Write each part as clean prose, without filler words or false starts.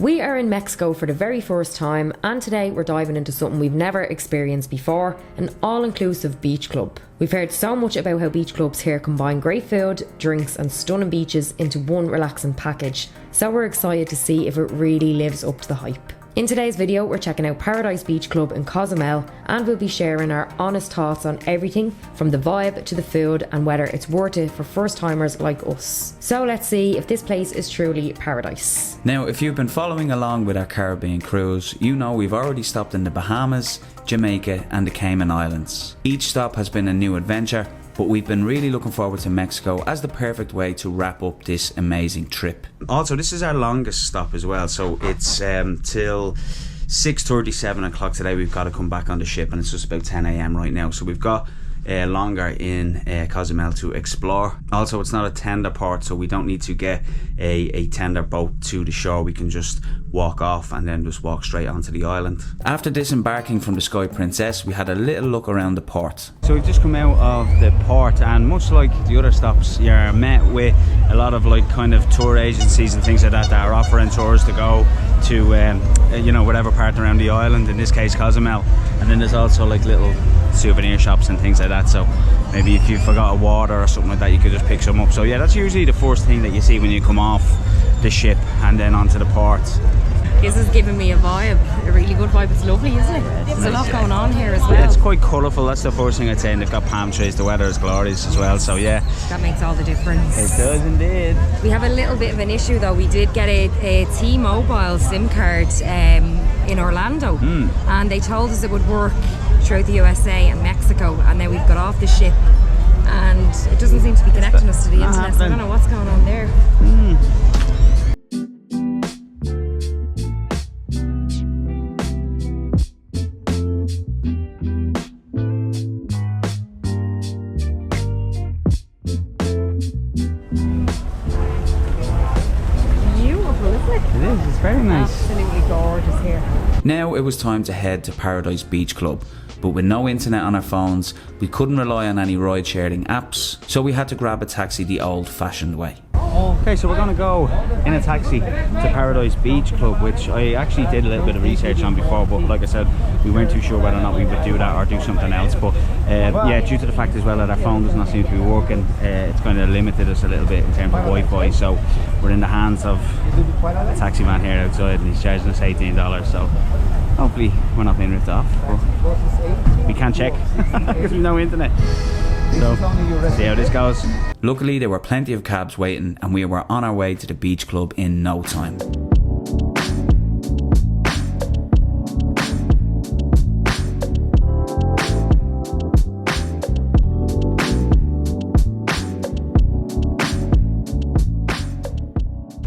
We are in Mexico for the very first time, and today we're diving into something we've never experienced before, an all-inclusive beach club. We've heard so much about how beach clubs here combine great food, drinks and stunning beaches into one relaxing package, so we're excited to see if it really lives up to the hype. In today's video, we're checking out Paradise Beach Club in Cozumel, and we'll be sharing our honest thoughts on everything from the vibe to the food and whether it's worth it for first timers like us. So let's see if this place is truly paradise. Now, if you've been following along with our Caribbean cruise, you know we've already stopped in the Bahamas, Jamaica and the Cayman Islands. Each stop has been a new adventure, but we've been really looking forward to Mexico as the perfect way to wrap up this amazing trip. Also, this is our longest stop as well, so it's till 6:30, 7 o'clock today we've got to come back on the ship, and it's just about 10 a.m. right now, so we've got longer in Cozumel to explore. Also, it's not a tender port, so we don't need to get a tender boat to the shore. We can just walk off and then just walk straight onto the island. After disembarking from the Sky Princess, we had a little look around the port. So we've just come out of the port, and much like the other stops, you're met with a lot of like kind of tour agencies and things like that are offering tours to go to you know, whatever part around the island, in this case Cozumel. And then there's also like little souvenir shops and things like that, so maybe if you forgot a water or something like that, you could just pick some up. So yeah, that's usually the first thing that you see when you come off the ship and then onto the port. This is giving me a vibe, a really good vibe. It's lovely, isn't it? There's a lot going on here as well. Yeah, it's quite colourful, that's the first thing I'd say, and they've got palm trees, the weather is glorious as well, so yeah. That makes all the difference. It does indeed. We have a little bit of an issue though. We did get a T-Mobile SIM card in Orlando, and they told us it would work throughout the USA and Mexico, and then we've got off the ship and it doesn't seem to be connecting us to the internet, so I don't know what's going on there. It is, it's very nice. Absolutely gorgeous here. Now it was time to head to Paradise Beach Club, but with no internet on our phones, we couldn't rely on any ride-sharing apps, so we had to grab a taxi the old-fashioned way. Okay, so we're going to go in a taxi to Paradise Beach Club, which I actually did a little bit of research on before, but like I said, we weren't too sure whether or not we would do that or do something else. But yeah, due to the fact as well that our phone does not seem to be working, it's kind of limited us a little bit in terms of Wi-Fi, so we're in the hands of a taxi man here outside, and he's charging us $18, so hopefully we're not being ripped off, but we can't check because we've no internet. So, see how this goes. Luckily, there were plenty of cabs waiting, and we were on our way to the beach club in no time.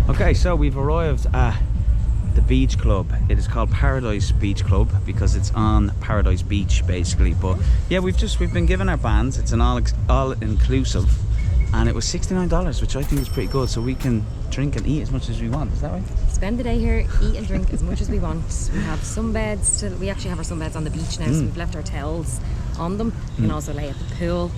Okay, so we've arrived at the beach club. It is called Paradise Beach Club because it's on Paradise Beach basically, but yeah, we've been given our bands. It's an all inclusive, and it was $69, which I think is pretty good, so we can drink and eat as much as we want. Is that right? Spend the day here, eat and drink as much as we want. We have sunbeds, we actually have our sunbeds on the beach now, so we've left our towels on them. You can also lay at the pool.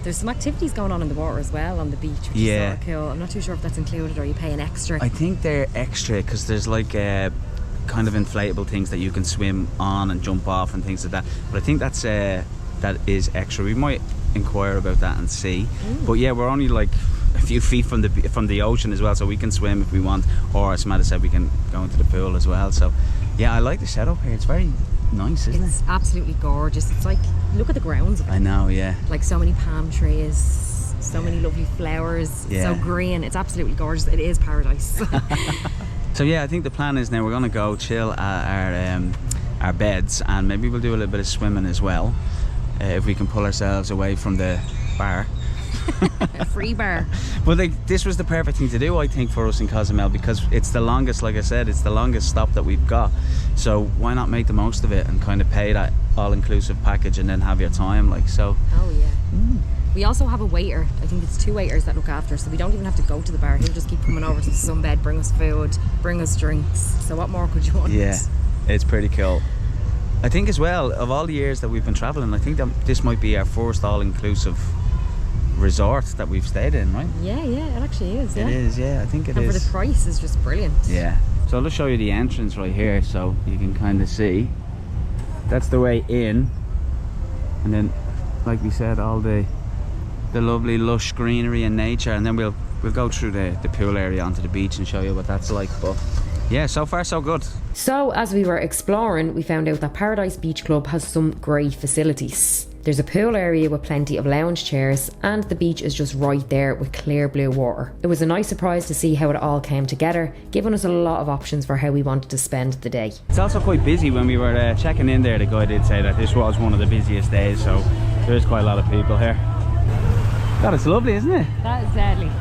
There's some activities going on in the water as well on the beach, which is sort of cool. I'm not too sure if that's included or you pay an extra. I think they're extra because there's like kind of inflatable things that you can swim on and jump off and things like that. But I think that is extra. We might inquire about that and see. But yeah, we're only like a few feet from the ocean as well, so we can swim if we want, or as Samantha said, we can go into the pool as well. So yeah, I like the setup here. It's very nice, isn't it? It's absolutely gorgeous. It's like, look at the grounds of it. I know, yeah. Like so many palm trees, so many lovely flowers, so green. It's absolutely gorgeous. It is paradise. So yeah, I think the plan is now we're going to go chill at our beds, and maybe we'll do a little bit of swimming as well, if we can pull ourselves away from the bar. A free bar. But like, this was the perfect thing to do, I think, for us in Cozumel, because it's the longest, like I said, it's the longest stop that we've got, so why not make the most of it and kind of pay that all-inclusive package and then have your time, like, so. Oh yeah. We also have a waiter. I think it's 2 waiters that look after us, so we don't even have to go to the bar. He'll just keep coming over to the sunbed, bring us food, bring us drinks. So what more could you want? Yeah, it's pretty cool. I think as well, of all the years that we've been travelling, I think that this might be our first all-inclusive resort that we've stayed in, right? Yeah, it actually is. Yeah. It is, yeah, I think it is. And for the price is just brilliant. Yeah. So I'll just show you the entrance right here so you can kind of see. That's the way in, and then like we said, all the lovely lush greenery and nature, and then we'll go through the pool area onto the beach and show you what that's like. But yeah, so far so good. So as we were exploring, we found out that Paradise Beach Club has some great facilities. There's a pool area with plenty of lounge chairs, and the beach is just right there with clear blue water. It was a nice surprise to see how it all came together, giving us a lot of options for how we wanted to spend the day. It's also quite busy. When we were checking in there, the guy did say that this was one of the busiest days, so there's quite a lot of people here. God, it's lovely, isn't it? That is deadly.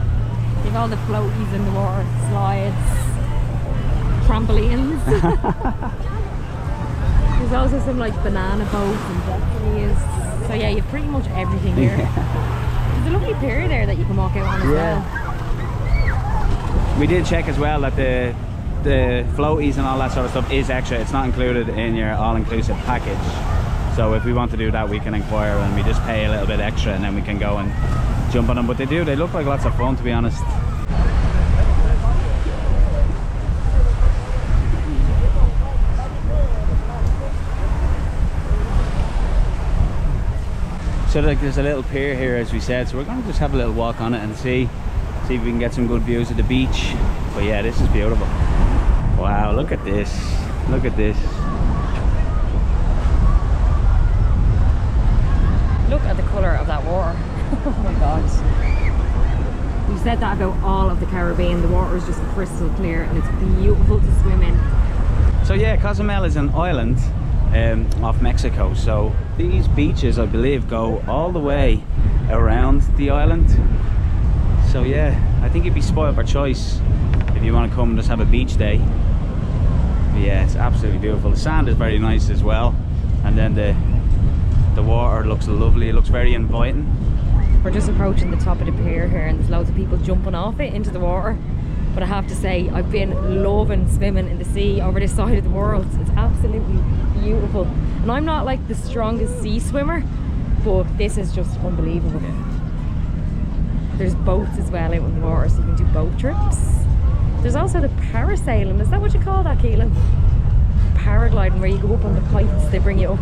You've all the floaties in the water, slides, trampolines. There's also some like banana boats and jet skis. So yeah, you've pretty much everything here. Yeah. There's a lovely pier there that you can walk out on as well. We did check as well that the floaties and all that sort of stuff is extra. It's not included in your all-inclusive package. So if we want to do that, we can inquire and we just pay a little bit extra and then we can go and jump on them. But they look like lots of fun, to be honest. So like there's a little pier here, as we said, so we're going to just have a little walk on it and see if we can get some good views of the beach. But yeah, this is beautiful. Wow, look at this. Look at this. Look at the colour of that water. Oh my god. We've said that about all of the Caribbean. The water is just crystal clear and it's beautiful to swim in. So yeah, Cozumel is an island off Mexico, so these beaches I believe go all the way around the island. So yeah, I think you'd be spoiled for choice if you want to come and just have a beach day. But yeah, it's absolutely beautiful. The sand is very nice as well, and then the water looks lovely. It looks very inviting. We're just approaching the top of the pier here and there's loads of people jumping off it into the water. But I have to say, I've been loving swimming in the sea over this side of the world. It's absolutely beautiful. And I'm not like the strongest sea swimmer, but this is just unbelievable. There's boats as well out in the water, so you can do boat trips. There's also the parasailing. Is that what you call that, Keelan? Paragliding, where you go up on the kites, they bring you up.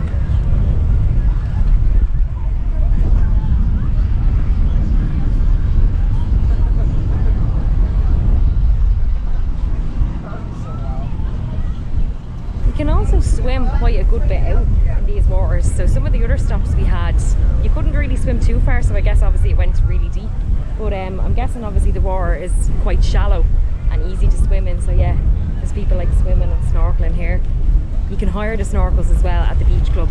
You can also swim quite a good bit out in these waters. So some of the other stops we had, you couldn't really swim too far, so I guess obviously it went really deep. But I'm guessing obviously the water is quite shallow and easy to swim in. So yeah, there's people like swimming and snorkeling here. You can hire the snorkels as well at the beach club.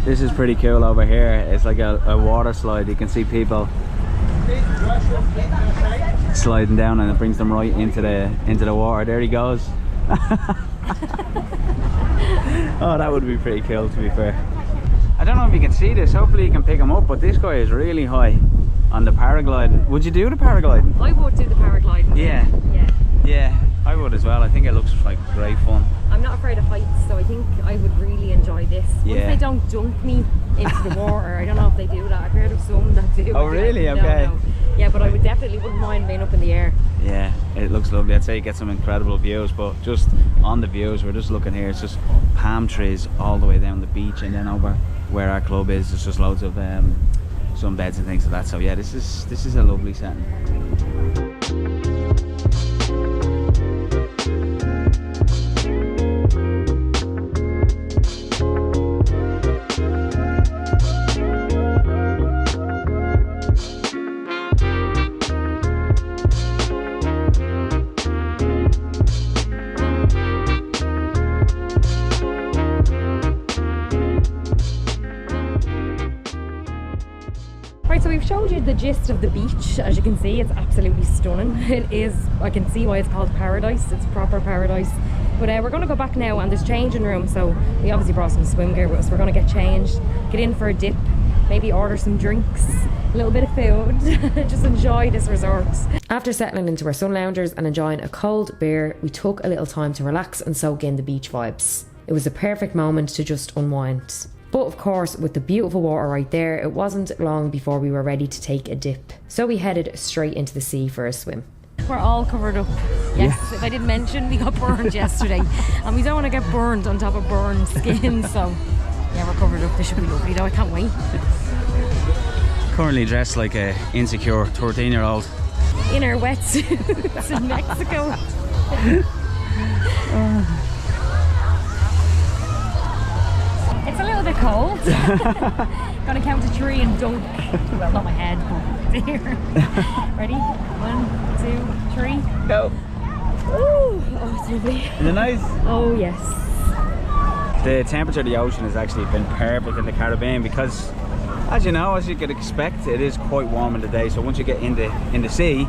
This is pretty cool over here. It's like a water slide. You can see people sliding down and it brings them right into the water. There he goes. Oh, that would be pretty cool, to be fair. I don't know if you can see this, hopefully you can pick him up, but this guy is really high on the paragliding. Would you do the paragliding? I would do the paragliding. Yeah. Yeah, I would as well. I think it looks like great fun. I'm not afraid of heights, so I think I would really enjoy this. Once they don't dunk me into the water, I don't know if they do that. I've heard of some that do. Oh really? Like, okay. No. Yeah, but I would definitely wouldn't mind being up in the air. Yeah, it looks lovely. I'd say you get some incredible views, but just on the views, we're just looking here. It's just palm trees all the way down the beach, and then over where our club is, there's just loads of sunbeds and things like that. So yeah, this is a lovely setting. So we've showed you the gist of the beach. As you can see, it's absolutely stunning. It is, I can see why it's called paradise. It's proper paradise. But we're going to go back now and there's changing room. So we obviously brought some swim gear with us. We're going to get changed, get in for a dip, maybe order some drinks, a little bit of food. Just enjoy this resort. After settling into our sun loungers and enjoying a cold beer, we took a little time to relax and soak in the beach vibes. It was a perfect moment to just unwind. But of course, with the beautiful water right there, it wasn't long before we were ready to take a dip. So we headed straight into the sea for a swim. We're all covered up. Yes, if I didn't mention, we got burned yesterday. And we don't want to get burned on top of burned skin, so yeah, we're covered up. This should be lovely though, I can't wait. Currently dressed like a insecure 13-year-old. In our wetsuits in Mexico. It's a little bit cold. Gonna count to 3 and dunk. Well, not my head, but here. Ready? 1, 2, 3. Go. Ooh, oh, it's lovely. Is it nice? Oh, yes. The temperature of the ocean has actually been perfect in the Caribbean because, as you know, as you could expect, it is quite warm in the day. So once you get in the sea,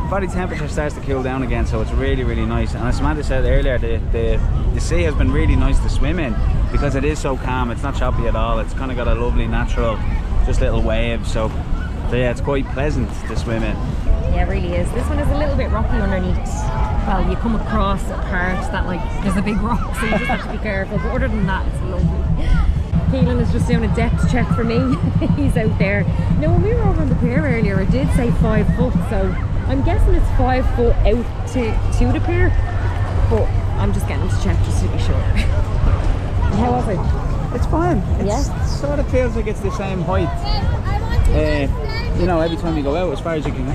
body temperature starts to cool down again. So it's really, really nice. And as Samantha said earlier, the sea has been really nice to swim in because it is so calm. It's not choppy at all. It's kind of got a lovely natural, just little waves. So yeah, it's quite pleasant to swim in. Yeah, it really is. This one is a little bit rocky underneath. Well, you come across a part that like there's a big rock, so you just have to be careful. But other than that, it's lovely. Keelan is just doing a depth check for me. He's out there. Now, when we were over on the pier earlier, it did say 5 foot, so I'm guessing it's 5 foot out to the pier. But I'm just getting him to check just to be sure. How was it? It's fine. It Yeah. sort of feels like it's the same height. You know, every time you go out, as far as you can.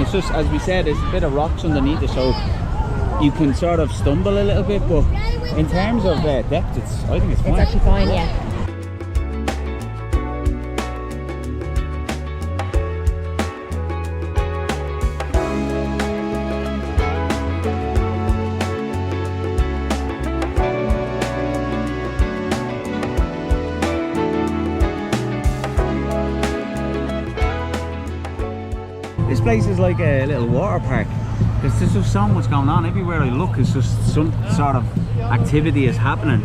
It's just, as we said, there's a bit of rocks underneath it, so you can sort of stumble a little bit. But in terms of depth, I think it's fine. It's actually fine, yeah. This place is like a little water park. There's just so much going on. Everywhere I look, it's just some sort of activity is happening.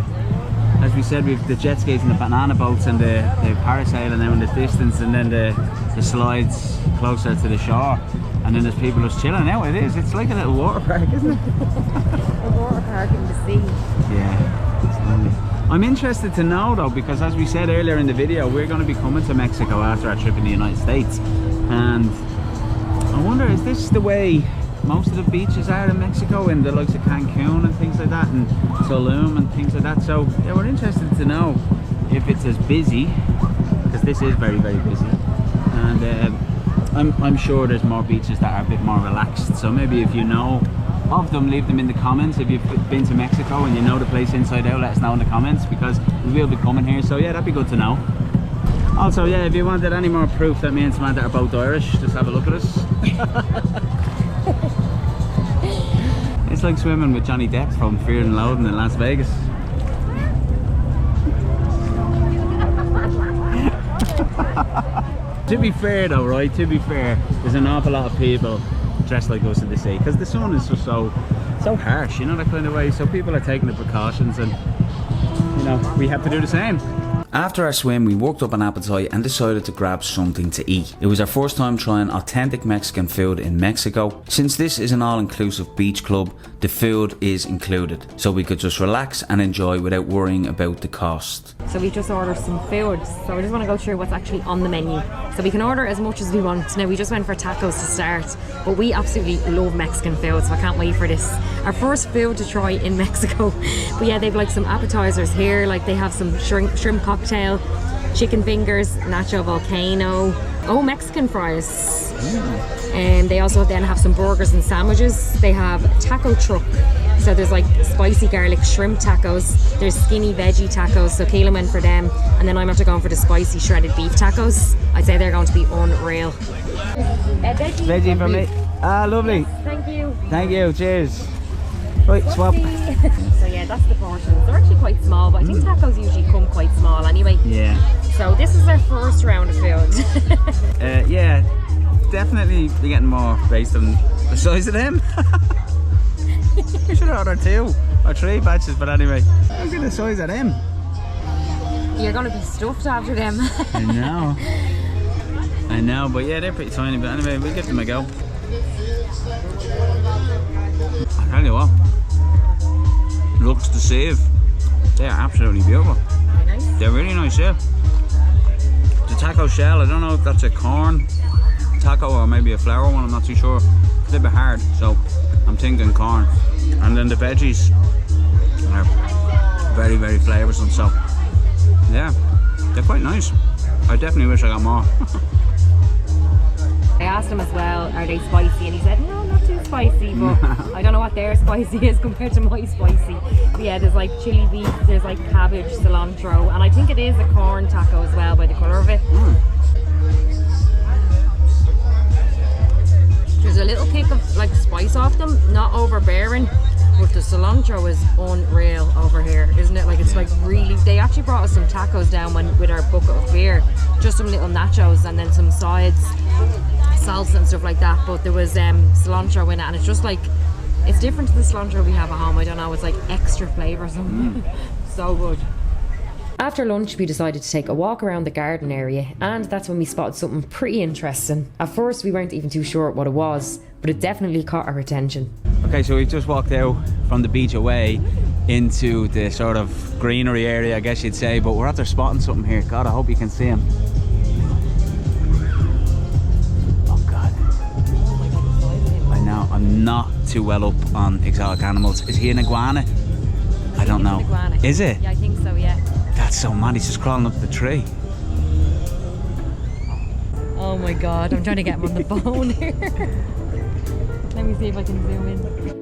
As we said, we've the jet skis and the banana boats and the parasailing now in the distance, and then the slides closer to the shore. And then there's people just chilling out. It's like a little water park, isn't it? A water park in the sea. Yeah, it's lovely. I'm interested to know though, because as we said earlier in the video, we're going to be coming to Mexico after our trip in the United States. And I wonder, is this the way most of the beaches are in Mexico, in the likes of Cancun and things like that, and Tulum and things like that? So yeah, we're interested to know if it's as busy, because this is very, very busy. And I'm sure there's more beaches that are a bit more relaxed. So maybe if you know of them, leave them in the comments. If you've been to Mexico and you know the place inside out, let us know in the comments, because we will be coming here. So yeah, that'd be good to know. Also, yeah, if you wanted any more proof that me and Samantha are both Irish, just have a look at us. It's like swimming with Johnny Depp from Fear and Loathing in Las Vegas. To be fair though, right, to be fair, there's an awful lot of people dressed like us in the sea, because the sun is just so harsh, you know, that kind of way. So people are taking the precautions, and you know, we have to do the same. After our swim, we worked up an appetite and decided to grab something to eat. It was our first time trying authentic Mexican food in Mexico. Since this is an all-inclusive beach club, the food is included, so we could just relax and enjoy without worrying about the cost. So we just ordered some food, so I just want to go through what's actually on the menu. So we can order as much as we want. Now, we just went for tacos to start, but we absolutely love Mexican food, so I can't wait for this. Our first food to try in Mexico. But yeah, they've like some appetizers here, like they have some shrimp cocktail, chicken fingers, nacho volcano, Mexican fries. And they also then have some burgers and sandwiches. They have taco truck, so there's like spicy garlic shrimp tacos, there's skinny veggie tacos, so Keelan went for them, and then I'm after going for the spicy shredded beef tacos. I'd say they're going to be unreal. Veggie for me. Ah, lovely. Yes, thank you. Thank you, cheers. Right, swap. So yeah, that's the portions. They're actually quite small, but I think tacos usually come quite small anyway. Yeah. So this is our first round of food. Yeah, definitely you're getting more based on the size of them. We should have ordered 2 or 3 batches, but anyway, look at the size of them. You're going to be stuffed after them. I know, but yeah, they're pretty tiny, but anyway, we'll give them a go. I tell you what, looks to save. They're absolutely beautiful. Very nice. They're really nice, yeah. The taco shell, I don't know if that's a corn taco or maybe a flour one, I'm not too sure. a little bit hard, so I'm thinking corn. And then the veggies are very, very flavoursome, so yeah, they're quite nice. I definitely wish I got more. I asked him as well, are they spicy? And he said, no, not too spicy, but I don't know what their spicy is compared to my spicy. But yeah, there's like chili beef, there's like cabbage, cilantro, and I think it is a corn taco as well by the colour of it. There's a little kick of like spice off them, not overbearing, but the cilantro is unreal over here, isn't it? Like it's like really, they actually brought us some tacos down with our bucket of beer, just some little nachos and then some sides, salsa and stuff like that, but there was cilantro in it, and it's just like, it's different to the cilantro we have at home. I don't know, it's like extra flavoursome. So good. After lunch, we decided to take a walk around the garden area, and that's when we spotted something pretty interesting. At first, we weren't even too sure what it was, but it definitely caught our attention. Okay, so we've just walked out from the beach away into the sort of greenery area, I guess you'd say, but we're after spotting something here. God, I hope you can see him. Oh God. I know, I'm not too well up on exotic animals. Is he an iguana? I don't know. Iguana. Is it? Yeah, I think so, yeah. That's so mad, he's just crawling up the tree. Oh my God, I'm trying to get him on the phone here. Let me see if I can zoom in.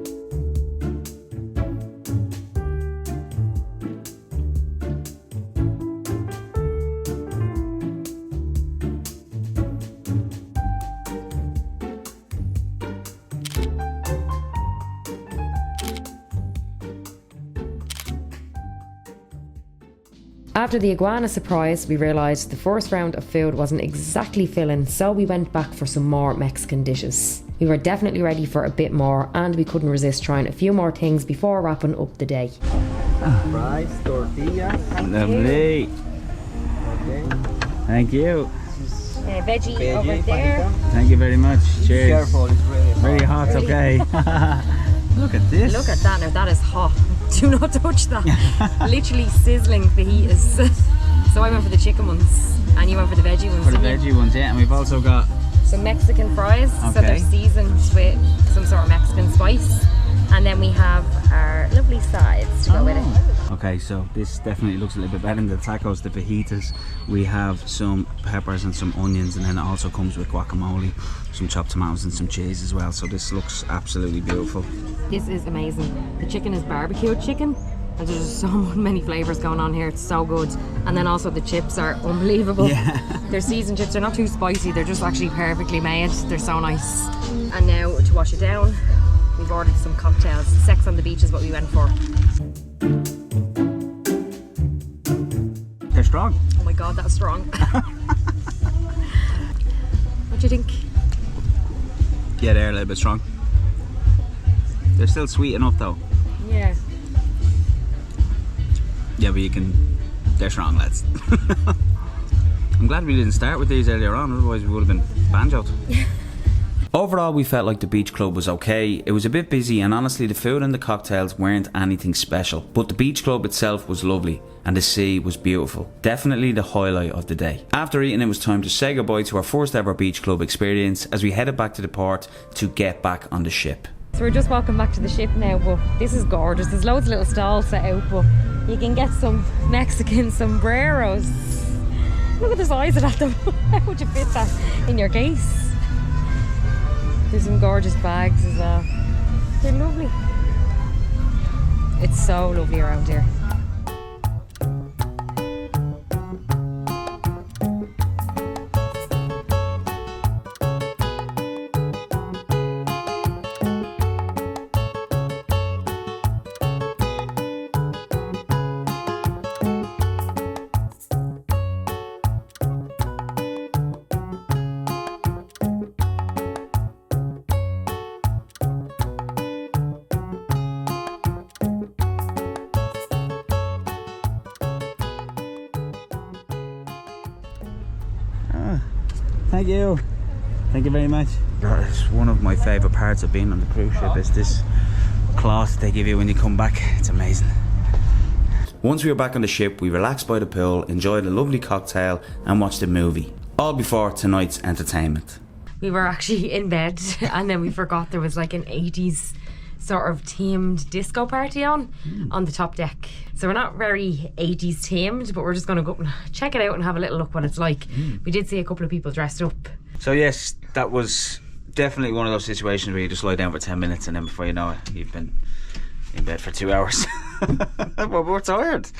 After the iguana surprise, we realised the first round of food wasn't exactly filling, so we went back for some more Mexican dishes. We were definitely ready for a bit more, and we couldn't resist trying a few more things before wrapping up the day. Rice, tortillas. Lovely. Okay. Thank you. Veggie over there. Thank you very much. Cheers. Careful, it's really hot. Very hot, okay. Look at this. Look at that now, that is hot. Do not touch that. Literally sizzling fajitas. So I went for the chicken ones, and you went for the veggie ones. For the didn't you? veggie ones, yeah. And we've also got Some Mexican fries, so Okay. they're seasoned with some sort of Mexican spice. And then we have our lovely sides to go with it. Okay, so this definitely looks a little bit better than the tacos, the fajitas. We have some peppers and some onions, and then it also comes with guacamole, some chopped tomatoes and some cheese as well. So this looks absolutely beautiful. This is amazing. The chicken is barbecued chicken, and there's just so many flavours going on here. It's so good. And then also the chips are unbelievable. Yeah. They're seasoned chips. They're not too spicy. They're just actually perfectly made. They're so nice. And now to wash it down, we've ordered some cocktails. Sex on the beach is what we went for. They're strong. Oh my God, that's strong. What do you think? Yeah, they're a little bit strong. They're still sweet enough though. Yeah. Yeah, but they're strong, lads. I'm glad we didn't start with these earlier on, otherwise we would have been banjoed. Overall, we felt like the beach club was okay. It was a bit busy, and honestly the food and the cocktails weren't anything special. But the beach club itself was lovely, and the sea was beautiful. Definitely the highlight of the day. After eating, it was time to say goodbye to our first ever beach club experience as we headed back to the port to get back on the ship. So we're just walking back to the ship now, but this is gorgeous. There's loads of little stalls set out, but you can get some Mexican sombreros. Look at the size of that though. How would you fit that in your case? There's some gorgeous bags as well. They're lovely. It's so lovely around here. Thank you. Thank you very much. It's one of my favourite parts of being on the cruise ship is this cloth they give you when you come back. It's amazing. Once we were back on the ship, we relaxed by the pool, enjoyed a lovely cocktail and watched a movie. All before tonight's entertainment. we were actually in bed and then we forgot there was like an 80s sort of themed disco party on the top deck. So we're not very 80s themed, but we're just going to go up and check it out and have a little look what it's like. We did see a couple of people dressed up. So yes, that was definitely one of those situations where you just lie down for 10 minutes and then before you know it, you've been in bed for 2 hours. Well, we're tired,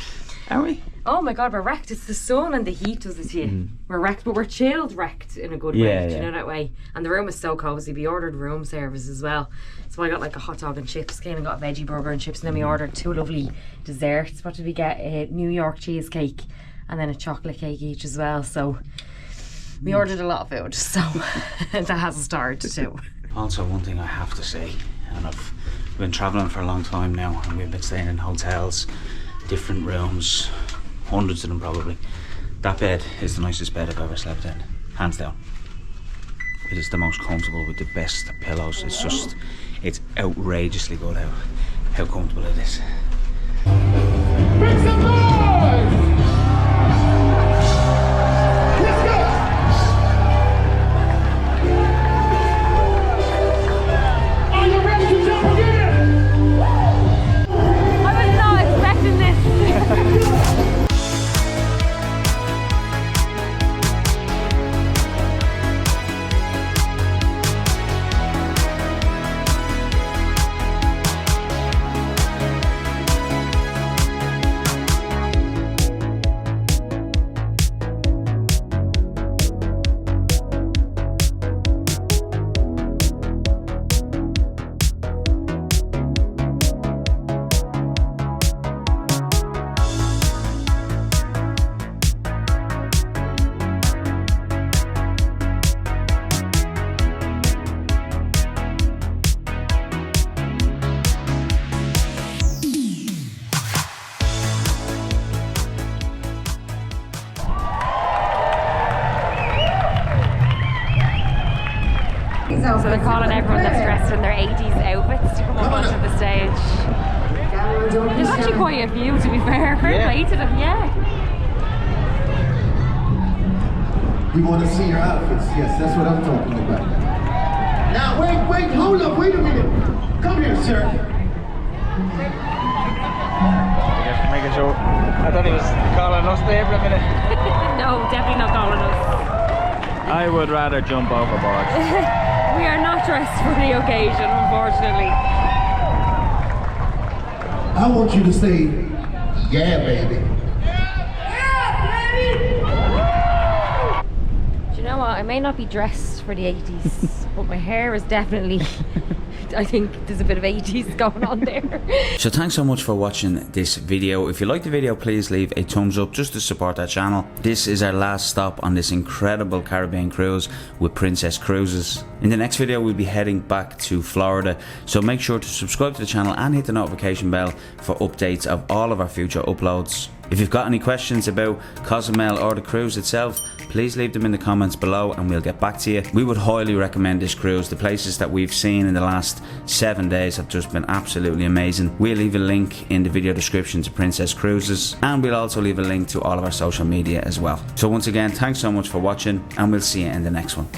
are we? Oh my god, we're wrecked. It's the sun and the heat does it to you. We're wrecked, but we're chilled wrecked in a good way. Do you know that way? And the room is so cozy. We ordered room service as well. So I got like a hot dog and chips. Kanan got a veggie burger and chips, and then we ordered 2 lovely desserts. What did we get? A New York cheesecake and then a chocolate cake each as well. So we ordered a lot of food, so that has a start too. Also, one thing I have to say, and I've been travelling for a long time now, and we've been staying in hotels, different rooms, hundreds of them probably. That bed is the nicest bed I've ever slept in, hands down. It is the most comfortable with the best pillows. It's outrageously good how comfortable it is. Make some noise! Let's go! Are you ready to jump again? I was not expecting this. So they're calling everyone that's dressed in their 80s outfits to come up onto the stage. There's actually quite a few, to be fair. Fair play to them, yeah. We want to see your outfits. Yes, that's what I'm talking about. Now, wait, hold up, wait a minute. Come here, sir. Making sure. I thought he was calling us there for a minute. No, definitely not calling us. I would rather jump overboard. We are not dressed for the occasion, unfortunately. I want you to say, yeah, baby. Do you know what? I may not be dressed for the 80s, but my hair is definitely... I think there's a bit of 80s going on there. So thanks so much for watching this video. If you like the video, please leave a thumbs up just to support our channel. This is our last stop on this incredible Caribbean cruise with Princess Cruises. In the next video, we'll be heading back to Florida, so make sure to subscribe to the channel and hit the notification bell for updates of all of our future uploads. If you've got any questions about Cozumel or the cruise itself, please leave them in the comments below and we'll get back to you. We would highly recommend this cruise. The places that we've seen in the last 7 days have just been absolutely amazing. We'll leave a link in the video description to Princess Cruises, and we'll also leave a link to all of our social media as well. So once again, thanks so much for watching, and we'll see you in the next one.